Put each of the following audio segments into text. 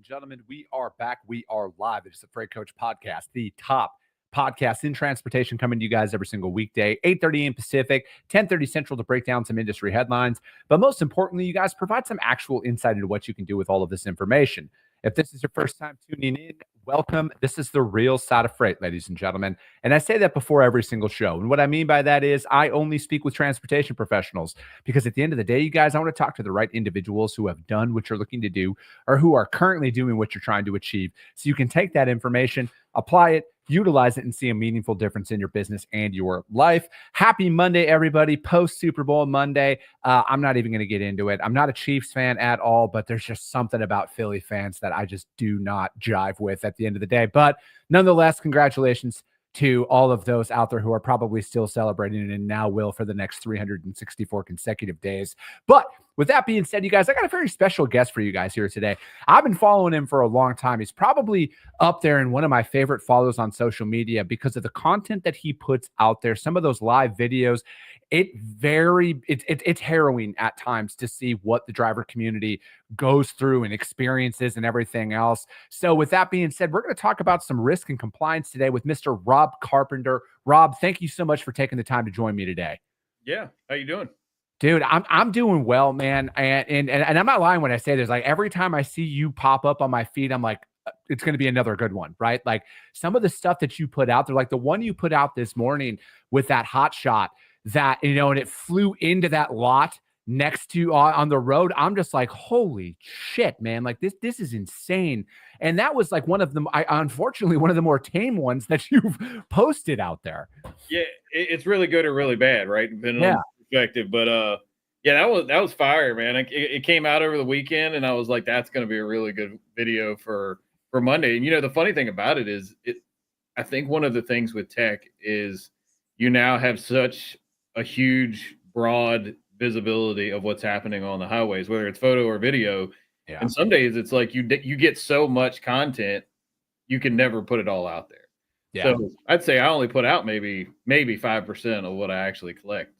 gentlemen, we are back. We are live. It's the Freight Coach Podcast, the top podcast in transportation, coming to you guys every single weekday, 8:30 a.m. Pacific, 10:30 Central, to break down some industry headlines. But most importantly, you guys provide some actual insight into what you can do with all of this information. If this is your first time tuning in, welcome. This is the real side of freight, ladies and gentlemen. And I say that before every single show. And what I mean by that is I only speak with transportation professionals, because at the end of the day, you guys, I want to talk to the right individuals who have done what you're looking to do or who are currently doing what you're trying to achieve. So you can take that information, apply it, utilize it, and see a meaningful difference in your business and your life. Happy Monday, everybody. Post Super Bowl Monday. I'm not even going to get into it. I'm not a Chiefs fan at all, but there's just something about Philly fans that I just do not jive with at the end of the day. But nonetheless, congratulations to all of those out there who are probably still celebrating and now will for the next 364 consecutive days. But with that being said, you guys, I got a very special guest for you guys here today. I've been following him for a long time. He's probably up there in one of my favorite follows on social media because of the content that he puts out there. Some of those live videos, it's harrowing at times to see what the driver community goes through and experiences and everything else. So with that being said, we're going to talk about some risk and compliance today with Mr. Rob Carpenter. Rob, thank you so much for taking the time to join me today. Yeah. How you doing? Dude, I'm doing well, man. And I'm not lying when I say this. Like, every time I see you pop up on my feed, I'm like, it's going to be another good one, right? Like, some of the stuff that you put out there, like the one you put out this morning with that hot shot that, and it flew into that lot next to on the road. I'm just like, holy shit, man. Like, this is insane. And that was like one of them. Unfortunately, one of the more tame ones that you've posted out there. Yeah. It's really good or really bad, right? Depending on perspective. But yeah, that was fire, man. It came out over the weekend, and I was like, that's going to be a really good video for Monday. And the funny thing about it is, I think one of the things with tech is you now have such a huge, broad visibility of what's happening on the highways, whether it's photo or video. Yeah. And some days it's like you get so much content, you can never put it all out there. Yeah. So I'd say I only put out maybe 5% of what I actually collect.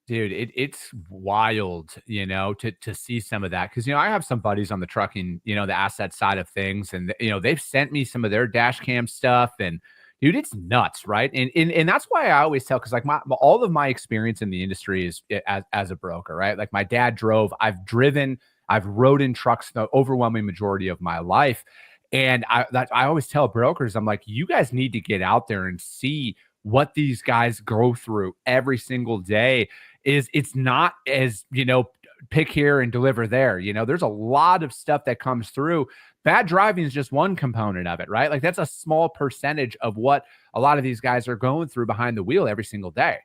Dude, it's wild, to see some of that. Cause I have some buddies on the trucking, the asset side of things, and they've sent me some of their dash cam stuff, and dude, it's nuts. Right. And that's why I always tell, cause like all of my experience in the industry is as a broker, right? Like, my dad drove, I've rode in trucks the overwhelming majority of my life. And I always tell brokers, I'm like, you guys need to get out there and see what these guys go through every single day. It's not as, pick here and deliver there. There's a lot of stuff that comes through. Bad driving is just one component of it, right? Like, that's a small percentage of what a lot of these guys are going through behind the wheel every single day.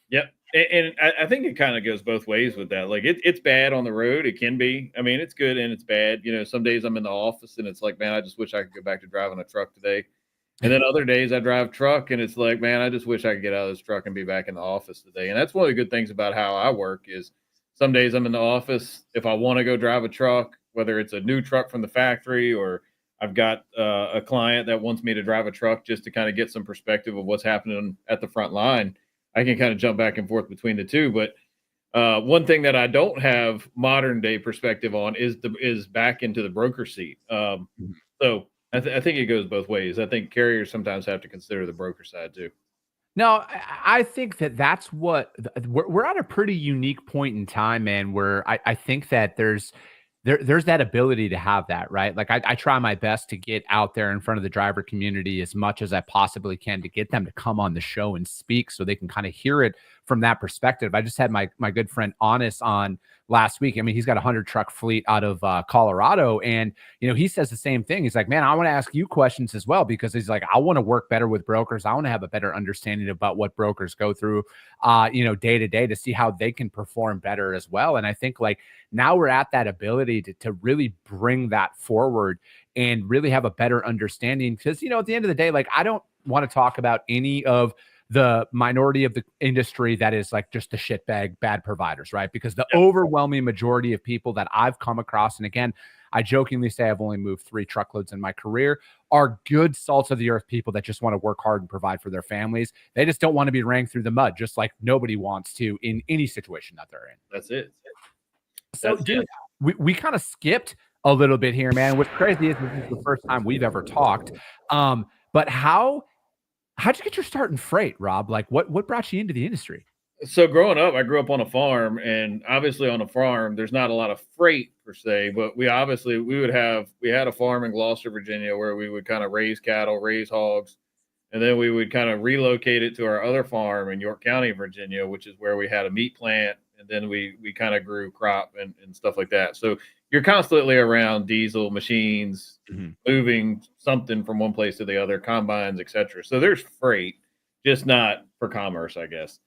Yep. And I think it kind of goes both ways with that. Like, it's bad on the road. It can be. I mean, it's good and it's bad. Some days I'm in the office and it's like, man, I just wish I could go back to driving a truck today. And then other days I drive truck and it's like, man, I just wish I could get out of this truck and be back in the office today. And that's one of the good things about how I work is some days I'm in the office. If I want to go drive a truck, whether it's a new truck from the factory or I've got a client that wants me to drive a truck just to kind of get some perspective of what's happening at the front line, I can kind of jump back and forth between the two. But one thing that I don't have modern day perspective on is back into the broker seat. So I think it goes both ways. I think carriers sometimes have to consider the broker side too. No, I think that's what we're at a pretty unique point in time, man, where I think that there's that ability to have that, right? Like, I try my best to get out there in front of the driver community as much as I possibly can to get them to come on the show and speak so they can kind of hear it from that perspective. I just had my good friend Honest on last week. I mean, he's got a 100 truck fleet out of Colorado. And, he says the same thing. He's like, man, I want to ask you questions as well, because he's like, I want to work better with brokers. I want to have a better understanding about what brokers go through, day to day, to see how they can perform better as well. And I think, like, now we're at that ability to really bring that forward and really have a better understanding. Because, at the end of the day, like, I don't want to talk about any of the minority of the industry that is like just the shitbag bad providers, right? Because the overwhelming majority of people that I've come across, and again, I jokingly say I've only moved 3 truckloads in my career, are good salts of the earth people that just want to work hard and provide for their families. They just don't want to be ranked through the mud, just like nobody wants to in any situation that they're in. That's it. So, dude, we kind of skipped a little bit here, man. What's crazy is this is the first time we've ever talked. But how'd you get your start in freight, Rob? Like what brought you into the industry? So growing up, I grew up on a farm, and obviously on a farm, there's not a lot of freight per se, but we had a farm in Gloucester, Virginia, where we would kind of raise cattle, raise hogs, and then we would kind of relocate it to our other farm in York County, Virginia, which is where we had a meat plant, and then we kind of grew crop and stuff like that. So you're constantly around diesel machines, moving something from one place to the other, combines, etc. So there's freight, just not for commerce, I guess.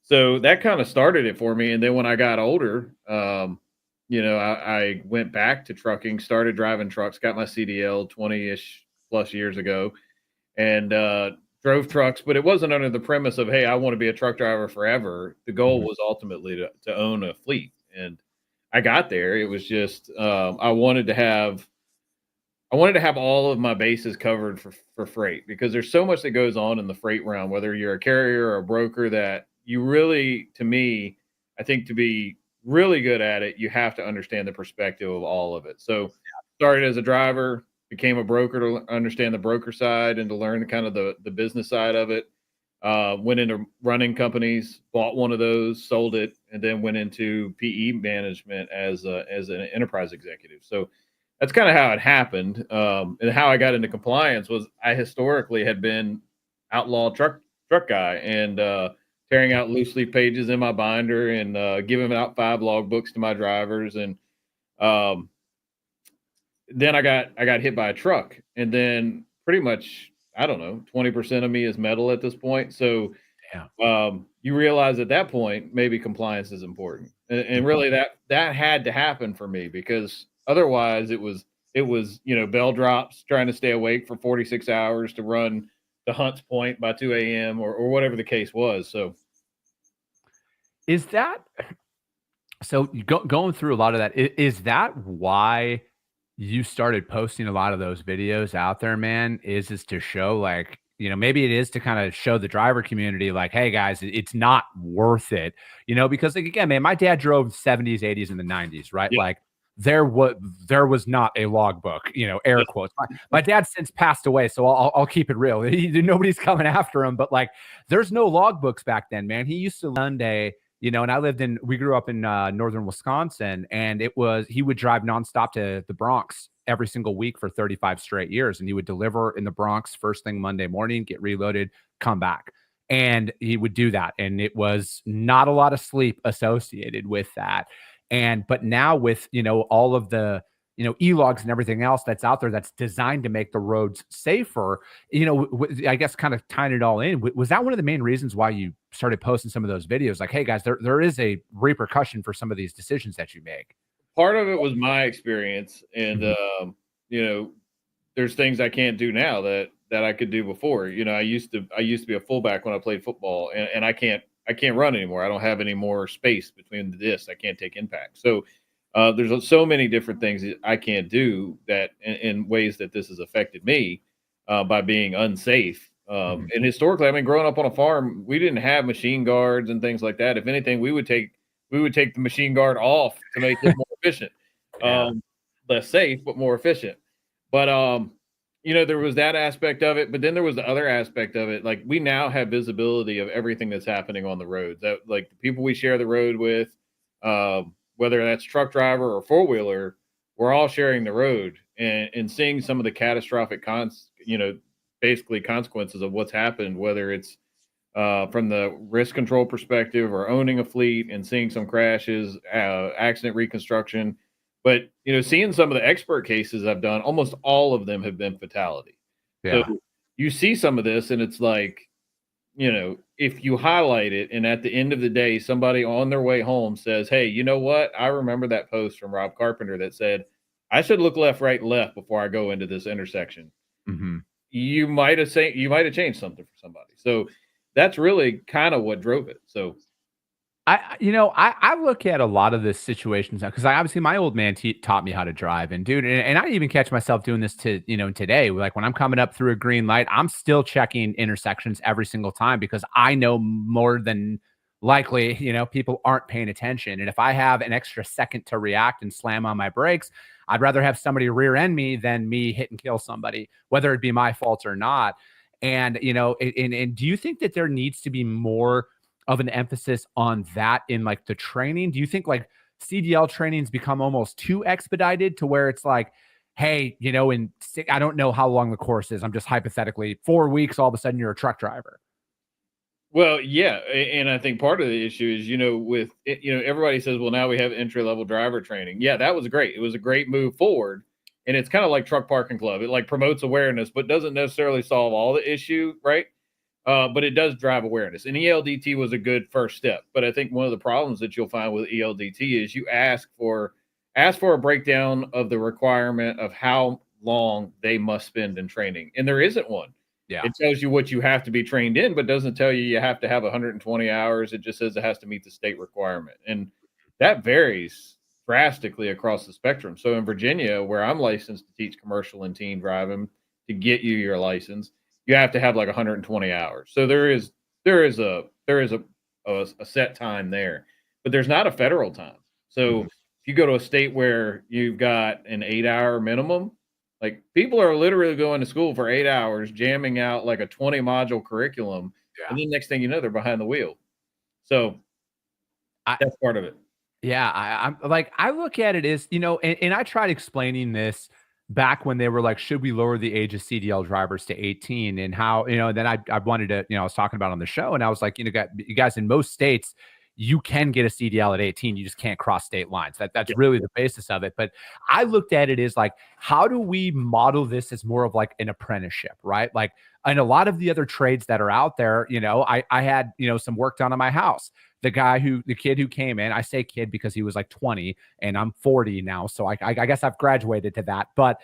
So that kind of started it for me. And then when I got older, I went back to trucking, started driving trucks, got my CDL 20-ish plus years ago, and drove trucks. But it wasn't under the premise of, hey, I want to be a truck driver forever. The goal was ultimately to own a fleet. And I got there. It was just I wanted to have all of my bases covered for freight, because there's so much that goes on in the freight realm, whether you're a carrier or a broker, that you really, to me, I think to be really good at it, you have to understand the perspective of all of it. So started as a driver, became a broker to understand the broker side and to learn kind of the business side of it. Went into running companies, bought one of those, sold it, and then went into PE management as an enterprise executive. So that's kind of how it happened. And how I got into compliance was I historically had been outlaw truck guy, and tearing out loose leaf pages in my binder and giving out 5 log books to my drivers. And then I got hit by a truck, and then pretty much, I don't know, 20% of me is metal at this point. So you realize at that point, maybe compliance is important. And really that had to happen for me, because otherwise it was, bell drops, trying to stay awake for 46 hours to run to Hunts Point by 2 a.m. or whatever the case was. So is that, so you going through a lot of that, is that why you started posting a lot of those videos out there, man? Is this to show, like, maybe it is to kind of show the driver community, like, hey guys, it's not worth it, because, like, again, man, my dad drove 70s, 80s, and the 90s, right? Yeah. Like there was not a logbook, air quotes. My dad since passed away, so I'll keep it real. Nobody's coming after him, but like, there's no logbooks back then, man. He used to Sunday, and we grew up in northern Wisconsin, and he would drive nonstop to the Bronx every single week for 35 straight years. And he would deliver in the Bronx first thing Monday morning, get reloaded, come back. And he would do that. And it was not a lot of sleep associated with that. But now with, all of the, e-logs and everything else that's out there that's designed to make the roads safer, I guess kind of tying it all in, was that one of the main reasons why you started posting some of those videos? Like, hey guys, there is a repercussion for some of these decisions that you make. Part of it was my experience, and there's things I can't do now that I could do before. I used to be a fullback when I played football, and I can't run anymore. I don't have any more space between the discs. I can't take impact. So there's so many different things that I can't do that in ways that this has affected me by being unsafe. And historically, I mean, growing up on a farm, we didn't have machine guards and things like that. If anything, we would take the machine guard off to make it more efficient, less safe, but more efficient. But, there was that aspect of it, but then there was the other aspect of it. Like, we now have visibility of everything that's happening on the roads, that, like, the people we share the road with, whether that's truck driver or 4-wheeler, we're all sharing the road and seeing some of the catastrophic basically consequences of what's happened, whether it's from the risk control perspective or owning a fleet and seeing some crashes, accident reconstruction. But, seeing some of the expert cases I've done, almost all of them have been fatality. Yeah. So you see some of this, and it's like, if you highlight it, and at the end of the day, somebody on their way home says, hey, you know what? I remember that post from Rob Carpenter that said, I should look left, right, left before I go into this intersection. You might have changed something for somebody. So that's really kind of what drove it. So I look at a lot of the situations now, because obviously my old man taught me how to drive, and dude, and I even catch myself doing this today. Like, when I'm coming up through a green light, I'm still checking intersections every single time, because I know more than likely, people aren't paying attention. And if I have an extra second to react and slam on my brakes, I'd rather have somebody rear end me than me hit and kill somebody, whether it be my fault or not. And, and do you think that there needs to be more of an emphasis on that in like the training? Do you think like CDL trainings become almost too expedited to where it's like, hey, I don't know how long the course is. I'm just hypothetically 4 weeks, all of a sudden you're a truck driver. Well, yeah, and I think part of the issue is, with it, everybody says, well, now we have entry level driver training. Yeah, that was great. It was a great move forward, and it's kind of like truck parking club. It like promotes awareness, but doesn't necessarily solve all the issue, right? But it does drive awareness, and ELDT was a good first step. But I think one of the problems that you'll find with ELDT is you ask for a breakdown of the requirement of how long they must spend in training, and there isn't one. Yeah. It tells you what you have to be trained in, but doesn't tell you have to have 120 hours. It just says it has to meet the state requirement. And that varies drastically across the spectrum. So in Virginia, where I'm licensed to teach commercial and teen driving, to get you your license, you have to have like 120 hours. So there is a set time there, but there's not a federal time. So if you go to a state where you've got an 8-hour minimum, like people are literally going to school for 8 hours, jamming out like a 20 module curriculum. Yeah. And then next thing you know, they're behind the wheel. So that's part of it. Yeah. I'm like, I look at it as, and I tried explaining this back when they were like, should we lower the age of CDL drivers to 18 and how, then I wanted to, I was talking about on the show and I was like, you guys in most states, you can get a CDL at 18. You just can't cross state lines. That's really the basis of it. But I looked at it as like, how do we model this as more of like an apprenticeship, right? Like, and a lot of the other trades that are out there, I had, some work done on my house. The kid who came in, I say kid because he was like 20 and I'm 40 now. So I guess I've graduated to that. But,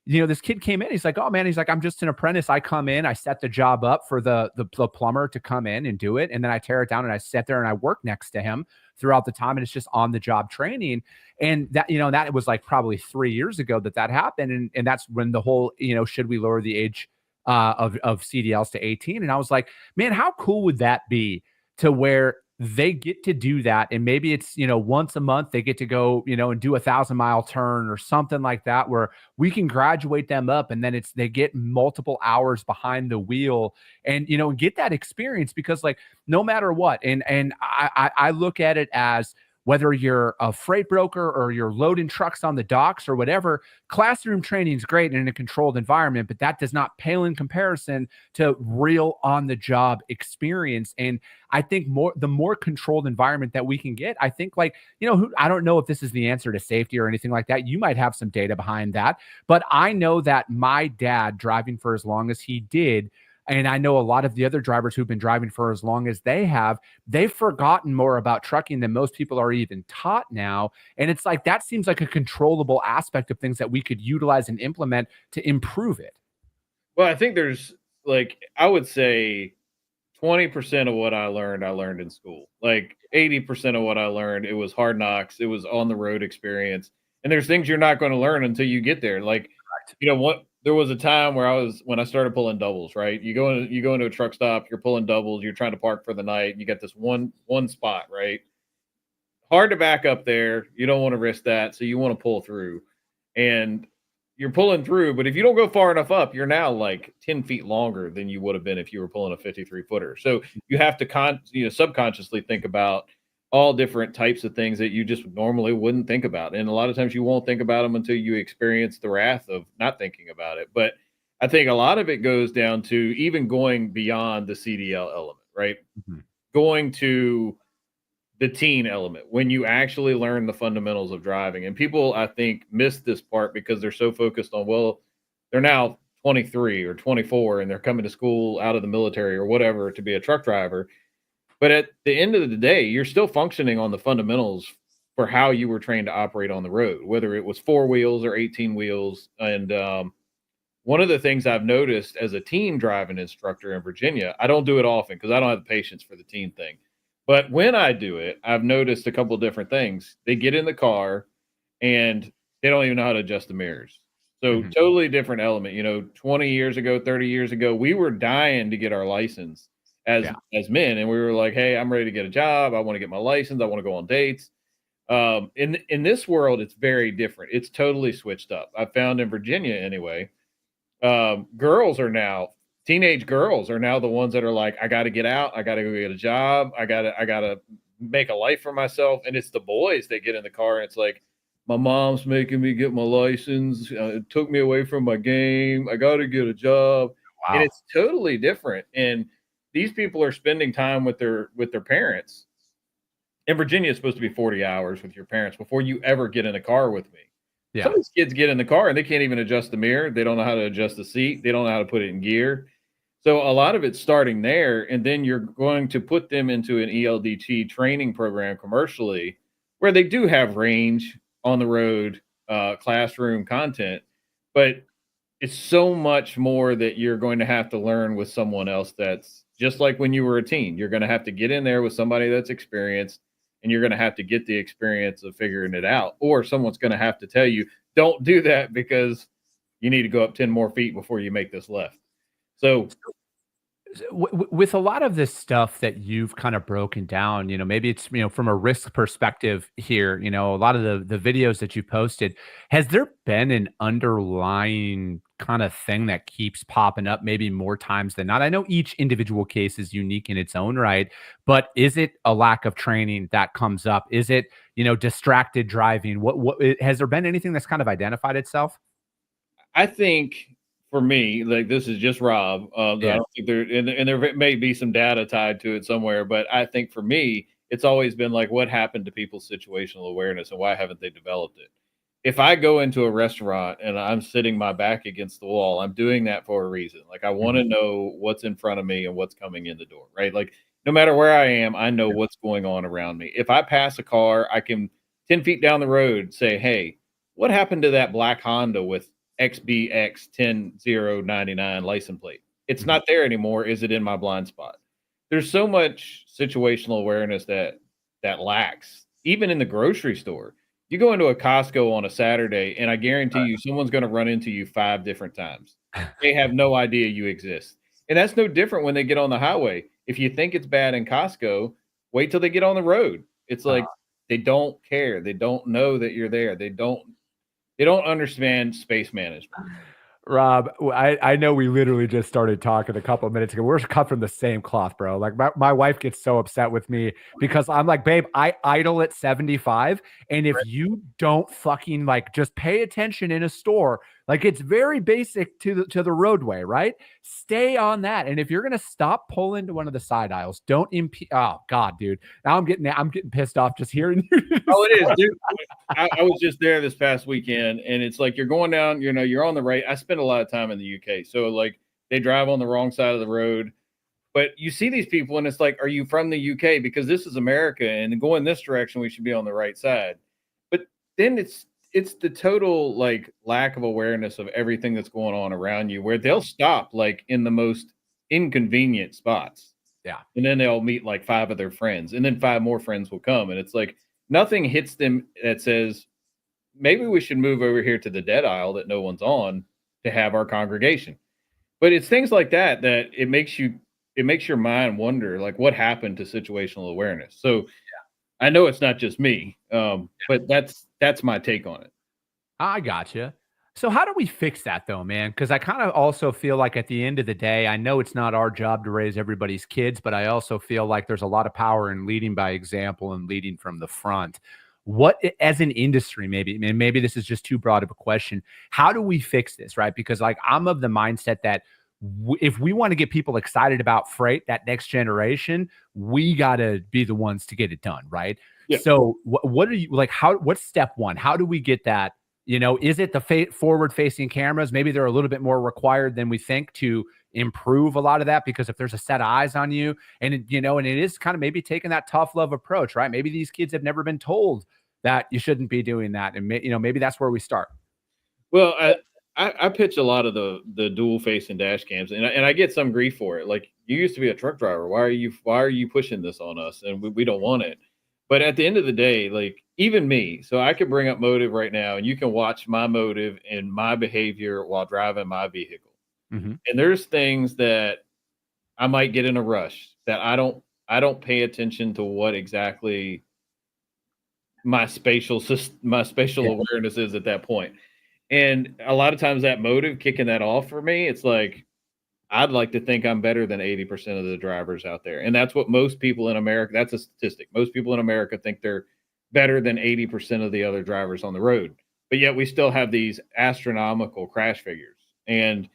this kid came in, he's like, oh man, he's like, I'm just an apprentice. I come in, I set the job up for the plumber to come in and do it. And then I tear it down and I sit there and I work next to him throughout the time. And it's just on the job training. And that, that was like probably 3 years ago that happened. And that's when the whole, should we lower the age of CDLs to 18? And I was like, man, how cool would that be to where they get to do that. And maybe it's, once a month they get to go, and do 1,000-mile turn or something like that, where we can graduate them up. And then they get multiple hours behind the wheel and, get that experience because like, no matter what. And I look at it as whether you're a freight broker or you're loading trucks on the docks or whatever, classroom training is great in a controlled environment, but that does not pale in comparison to real on-the-job experience. And I think the more controlled environment that we can get, I think like, I don't know if this is the answer to safety or anything like that. You might have some data behind that, but I know that my dad driving for as long as he did, and I know a lot of the other drivers who've been driving for as long as they have, they've forgotten more about trucking than most people are even taught now. And it's like, that seems like a controllable aspect of things that we could utilize and implement to improve it. Well, I think there's like, I would say 20% of what I learned in school. Like 80% of what I learned, it was hard knocks. It was on the road experience. And there's things you're not going to learn until you get there. Like, there was a time where when I started pulling doubles, right? You go into a truck stop, you're pulling doubles, you're trying to park for the night, and you got this one spot, right? Hard to back up there. You don't want to risk that, so you want to pull through. And you're pulling through, but if you don't go far enough up, you're now like 10 feet longer than you would have been if you were pulling a 53-footer. So you have to subconsciously think about all different types of things that you just normally wouldn't think about. And a lot of times you won't think about them until you experience the wrath of not thinking about it. But I think a lot of it goes down to even going beyond the CDL element, right? Mm-hmm. Going to the teen element when you actually learn the fundamentals of driving. And people, I think, miss this part because they're so focused on, well, they're now 23 or 24 and they're coming to school out of the military or whatever to be a truck driver. But at the end of the day, you're still functioning on the fundamentals for how you were trained to operate on the road, whether it was 4 wheels or 18 wheels. And one of the things I've noticed as a teen driving instructor in Virginia, I don't do it often because I don't have the patience for the teen thing. But when I do it, I've noticed a couple of different things. They get in the car and they don't even know how to adjust the mirrors. So totally different element. 20 years ago, 30 years ago, we were dying to get our license as men. And we were like, hey, I'm ready to get a job. I want to get my license. I want to go on dates. In this world, it's very different. It's totally switched up. I found in Virginia anyway, girls are now teenage girls are now the ones that are like, I got to get out. I got to go get a job. I got to make a life for myself. And it's the boys that get in the car and it's like, my mom's making me get my license. It took me away from my game. I got to get a job. And Wow. it's totally different. And these people are spending time with their parents. In Virginia, it's supposed to be 40 hours with your parents before you ever get in a car with me. Some Yeah. of these kids get in the car and they can't even adjust the mirror. They don't know how to adjust the seat. They don't know how to put it in gear. So a lot of it's starting there, and then you're going to put them into an ELDT training program commercially where they do have range on the road, classroom content, but it's so much more that you're going to have to learn with someone else that's just like when you were a teen. You're going to have to get in there with somebody that's experienced, and you're going to have to get the experience of figuring it out, or someone's going to have to tell you, don't do that because you need to go up 10 more feet before you make this left. So With a lot of this stuff that you've kind of broken down, maybe it's, from a risk perspective here, a lot of the videos that you posted, has there been an underlying kind of thing that keeps popping up maybe more times than not? I know each individual case is unique in its own right, but is it a lack of training that comes up? Is it, distracted driving? Has there been anything that's kind of identified itself? I think for me, like this is just Rob. I Yeah. don't think there and there may be some data tied to it somewhere, but I think for me, it's always been like, what happened to people's situational awareness and why haven't they developed it? If I go into a restaurant and I'm sitting my back against the wall, I'm doing that for a reason. Like I want Mhm. to know what's in front of me and what's coming in the door, right? Like no matter where I am, I know what's going on around me. If I pass a car, I can 10 feet down the road say, hey, what happened to that black Honda with XBX 10099 license plate? It's Mhm. not there anymore. Is it in my blind spot? There's so much situational awareness that lacks, even in the grocery store. You go into a Costco on a Saturday, and I guarantee you someone's going to run into you 5 different times. They have no idea you exist. And that's no different when they get on the highway. If you think it's bad in Costco, wait till they get on the road. It's Uh, like they don't care. They don't know that you're there. They don't understand space management. Rob, I know we literally just started talking a couple of minutes ago. We're cut from the same cloth, bro. Like my wife gets so upset with me because I'm like, babe, I idle at 75. And if you don't fucking like just pay attention in a store, like it's very basic to the roadway, right? Stay on that. And if you're gonna stop, pull into one of the side aisles. Don't impede. Oh God, dude. Now I'm getting pissed off just hearing you Oh, it is, describe. dude. I was just there this past weekend, and it's like you're going down, you're on the right. I spend a lot of time in the UK, so like they drive on the wrong side of the road. But you see these people, and it's like, are you from the UK? Because this is America, and going this direction, we should be on the right side. But then it's the total like lack of awareness of everything that's going on around you, where they'll stop like in the most inconvenient spots, Yeah. and then they'll meet like 5 of their friends, and then 5 more friends will come, and it's like nothing hits them that says maybe we should move over here to the dead aisle that no one's on to have our congregation. But it's things like that that it makes your mind wonder like what happened to situational awareness. So I know it's not just me, but that's my take on it. I gotcha. So how do we fix that though, man? Because I kind of also feel like at the end of the day, I know it's not our job to raise everybody's kids, but I also feel like there's a lot of power in leading by example and leading from the front. As an industry, maybe this is just too broad of a question. How do we fix this, right? Because like I'm of the mindset that if we want to get people excited about freight, that next generation, we got to be the ones to get it done, right? Yeah. So what are you like? What's step one? How do we get that? Is it the forward facing cameras? Maybe they're a little bit more required than we think to improve a lot of that because if there's a set of eyes on you and it is kind of maybe taking that tough love approach, right? Maybe these kids have never been told that you shouldn't be doing that. And, maybe that's where we start. Well, I pitch a lot of the dual face and dash cams, and I get some grief for it. Like you used to be a truck driver. Why are you pushing this on us? And we don't want it. But at the end of the day, like even me, so I could bring up motive right now, and you can watch my motive and my behavior while driving my vehicle. Mhm. And there's things that I might get in a rush that I don't pay attention to what exactly my spatial awareness is at that point. And a lot of times that motive kicking that off for me, it's like I'd like to think I'm better than 80% of the drivers out there. And that's what most people in America, that's a statistic. Most people in America think they're better than 80% of the other drivers on the road. But yet we still have these astronomical crash figures. And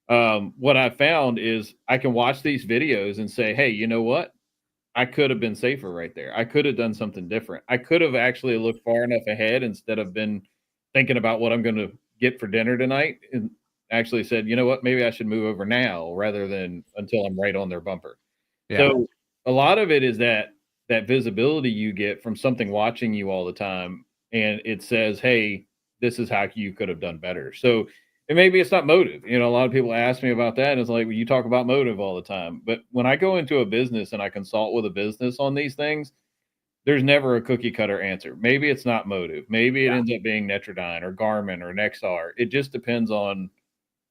what I found is I can watch these videos and say, hey, you know what? I could have been safer right there. I could have done something different. I could have actually looked far enough ahead instead of been thinking about what I'm going to get for dinner tonight and actually said, you know what, maybe I should move over now rather than until I'm right on their bumper. Yeah. So a lot of it is that visibility you get from something watching you all the time, and it says, hey, this is how you could have done better. So and maybe it's not motive. A lot of people ask me about that. And it's like, well, you talk about motive all the time. But when I go into a business and I consult with a business on these things, there's never a cookie cutter answer. Maybe it's not motive. Maybe it ends up being Netrodyne or Garmin or Nexar. It just depends on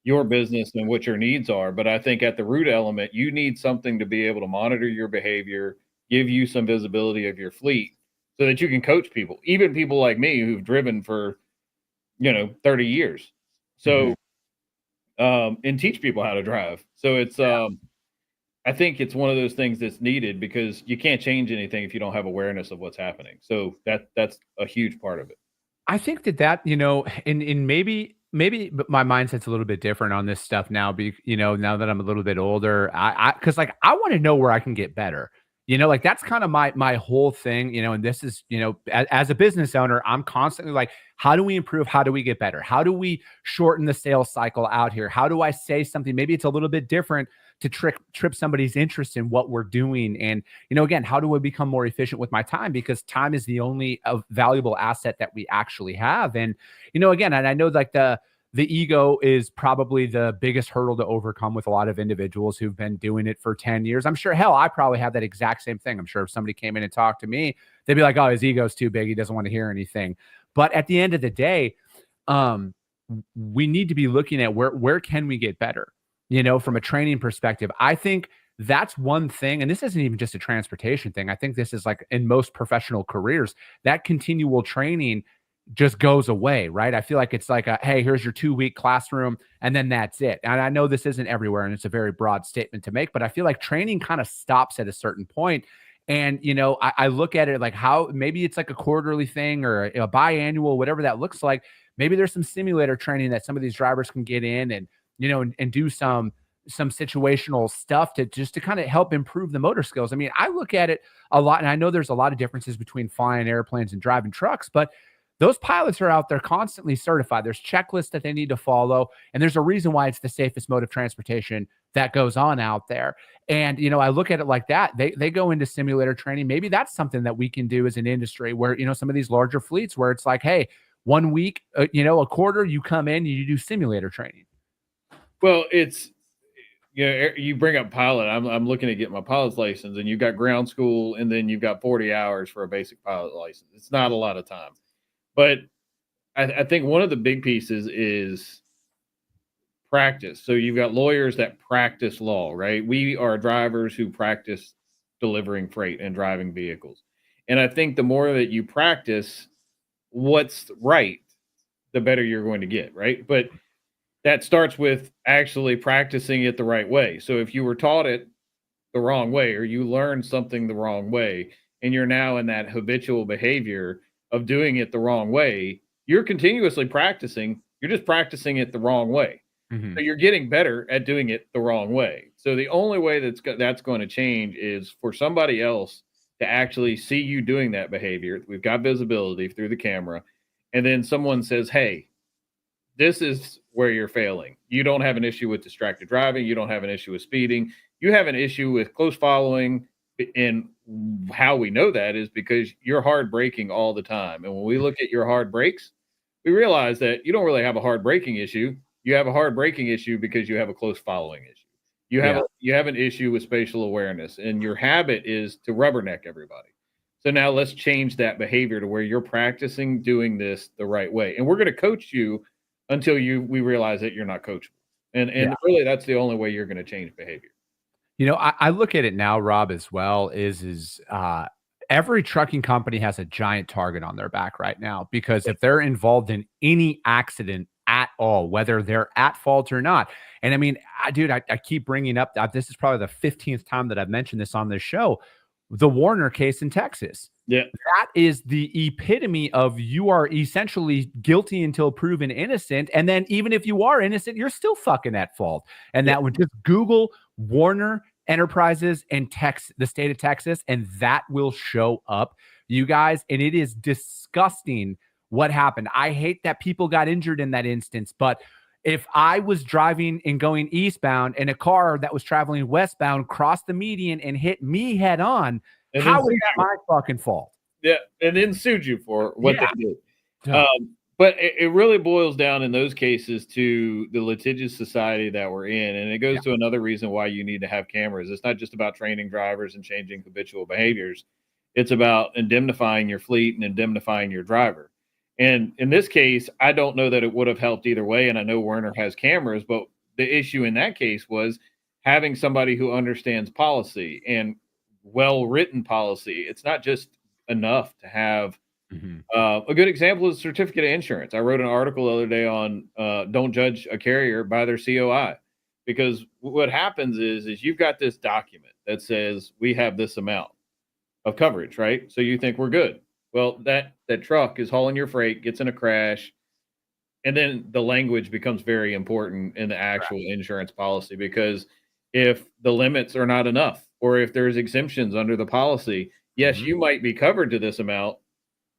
your business and what your needs are. But I think at the root element, you need something to be able to monitor your behavior, give you some visibility of your fleet so that you can coach people, even people like me who've driven for, 30 years. So, and teach people how to drive. So it's, I think it's one of those things that's needed because you can't change anything if you don't have awareness of what's happening. So that's a huge part of it. I think that, in maybe but my mindset's a little bit different on this stuff now, now that I'm a little bit older, because like I want to know where I can get better. Like that's kind of my whole thing, and this is, as a business owner, I'm constantly like, how do we improve? How do we get better? How do we shorten the sales cycle out here? How do I say something? Maybe it's a little bit different to trip somebody's interest in what we're doing. And, again, how do I become more efficient with my time? Because time is the only valuable asset that we actually have. And, again, and I know like the ego is probably the biggest hurdle to overcome with a lot of individuals who've been doing it for 10 years. I'm sure, hell, I probably have that exact same thing. I'm sure if somebody came in and talked to me, they'd be like, oh, his ego's too big. He doesn't want to hear anything. But at the end of the day, we need to be looking at where can we get better, from a training perspective. I think that's one thing. And this isn't even just a transportation thing. I think this is like in most professional careers, that continual training just goes away, right? I feel like it's like hey, here's your 2-week classroom, and then that's it. And I know this isn't everywhere, and it's a very broad statement to make, but I feel like training kind of stops at a certain point. And I look at it like how maybe it's like a quarterly thing or a biannual, whatever that looks like. Maybe there's some simulator training that some of these drivers can get in and and do some situational stuff to kind of help improve the motor skills. I mean, I look at it a lot, and I know there's a lot of differences between flying airplanes and driving trucks, but those pilots are out there constantly certified. There's checklists that they need to follow, and there's a reason why it's the safest mode of transportation that goes on out there. And I look at it like that. They go into simulator training. Maybe that's something that we can do as an industry where some of these larger fleets where it's like, hey, 1 week, a quarter, you come in and you do simulator training. Well, it's you bring up pilot. I'm looking to get my pilot's license, and you've got ground school, and then you've got 40 hours for a basic pilot license. It's not a lot of time. But I think one of the big pieces is practice. So you've got lawyers that practice law, right? We are drivers who practice delivering freight and driving vehicles. And I think the more that you practice what's right, the better you're going to get, right? But that starts with actually practicing it the right way. So if you were taught it the wrong way or you learned something the wrong way and you're now in that habitual behavior of doing it the wrong way, you're continuously practicing. You're just practicing it the wrong way. Mm-hmm. So you're getting better at doing it the wrong way. So the only way that's going to change is for somebody else to actually see you doing that behavior. We've got visibility through the camera. And then someone says, hey, this is where you're failing. You don't have an issue with distracted driving. You don't have an issue with speeding. You have an issue with close following. And how we know that is because you're hard braking all the time. And when we look at your hard brakes, we realize that you don't really have a hard braking issue. You have a hard braking issue because you have a close following issue. You have an issue with spatial awareness, and your habit is to rubberneck everybody. So now let's change that behavior to where you're practicing doing this the right way. And we're going to coach you until we realize that you're not coachable. And really that's the only way you're going to change behavior. I look at it now, Rob, as well, is Every trucking company has a giant target on their back right now because if they're involved in any accident at all, whether they're at fault or not. And I mean, dude, I keep bringing up that this is probably the 15th time that I've mentioned this on this show, the Warner case in Texas. Yeah. That is the epitome of you are essentially guilty until proven innocent. And then even if you are innocent, you're still fucking at fault. And that would just Google Warner Enterprises and the state of Texas, and that will show up, you guys. And it is disgusting what happened. I hate that people got injured in that instance, but if I was driving and going eastbound and a car that was traveling westbound crossed the median and hit me head on, And how is that my fucking fault? Yeah, and then sued you for what Yeah. they did. Yeah. But it really boils down in those cases to the litigious society that we're in. And it goes to another reason why you need to have cameras. It's not just about training drivers and changing habitual behaviors. It's about indemnifying your fleet and indemnifying your driver. And in this case, I don't know that it would have helped either way. And I know Werner has cameras, but the issue in that case was having somebody who understands policy and well-written policy. It's not just enough to have a good example is certificate of insurance. I wrote an article the other day on don't judge a carrier by their COI, because what happens is you've got this document that says we have this amount of coverage, right? So you think we're good. Well, that truck is hauling your freight, gets in a crash, and then the language becomes very important in the actual insurance policy, because if the limits are not enough or if there's exemptions under the policy, yes, you might be covered to this amount,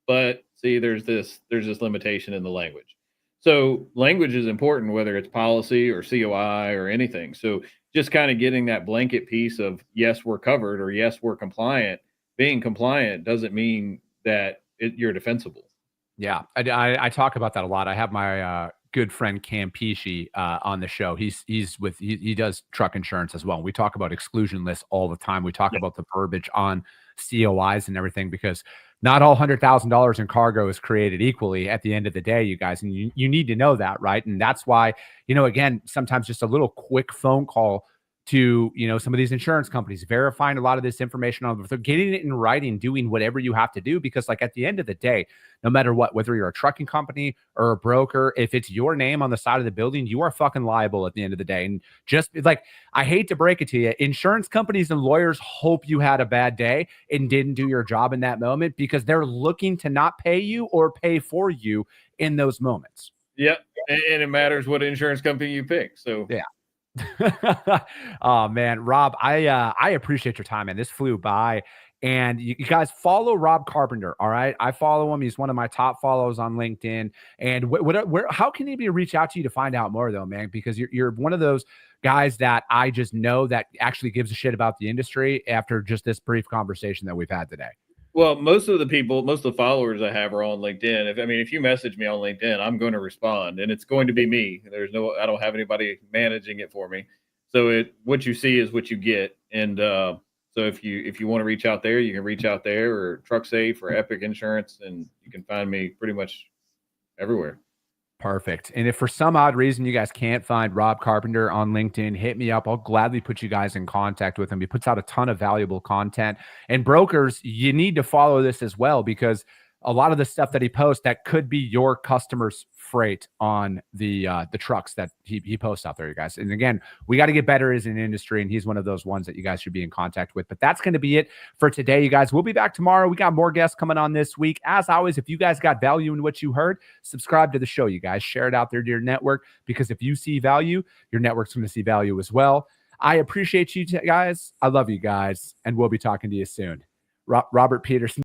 but see, there's this limitation in the language. So language is important, whether it's policy or COI or anything. So just kind of getting that blanket piece of yes, we're covered or yes, we're compliant. Being compliant doesn't mean that you're defensible. Yeah, I talk about that a lot. I have my good friend Cam Pesci on the show. He does truck insurance as well. We talk about exclusion lists all the time. We talk about the verbiage on COIs and everything, because not all $100,000 in cargo is created equally at the end of the day, you guys. And you need to know that, right? And that's why, again, sometimes just a little quick phone call to, some of these insurance companies, verifying a lot of this information on, getting it in writing, doing whatever you have to do, because like at the end of the day, no matter what, whether you're a trucking company or a broker, if it's your name on the side of the building, you are fucking liable at the end of the day. And just like, I hate to break it to you, insurance companies and lawyers hope you had a bad day and didn't do your job in that moment, because they're looking to not pay you or pay for you in those moments. Yep. And it matters what insurance company you pick. So yeah. Oh man, Rob, I appreciate your time, man. This flew by. And you guys follow Rob Carpenter. All right. I follow him. He's one of my top follows on LinkedIn. And how can he reach out to you to find out more though, man? Because you're one of those guys that I just know that actually gives a shit about the industry after just this brief conversation that we've had today. Well, most of the followers I have are on LinkedIn. If you message me on LinkedIn, I'm going to respond, and it's going to be me. I don't have anybody managing it for me. So what you see is what you get. And, so if you want to reach out there, you can reach out there, or TruckSafe or Epic Insurance, and you can find me pretty much everywhere. Perfect. And if for some odd reason you guys can't find Rob Carpenter on LinkedIn, hit me up. I'll gladly put you guys in contact with him. He puts out a ton of valuable content. And brokers, you need to follow this as well, because a lot of the stuff that he posts that could be your customer's freight on the trucks that he posts out there, you guys. And again, we got to get better as an industry, and he's one of those ones that you guys should be in contact with. But that's going to be it for today, you guys. We'll be back tomorrow. We got more guests coming on this week. As always, if you guys got value in what you heard, subscribe to the show, you guys. Share it out there to your network, because if you see value, your network's going to see value as well. I appreciate you guys. I love you guys, and we'll be talking to you soon. Robert Peterson.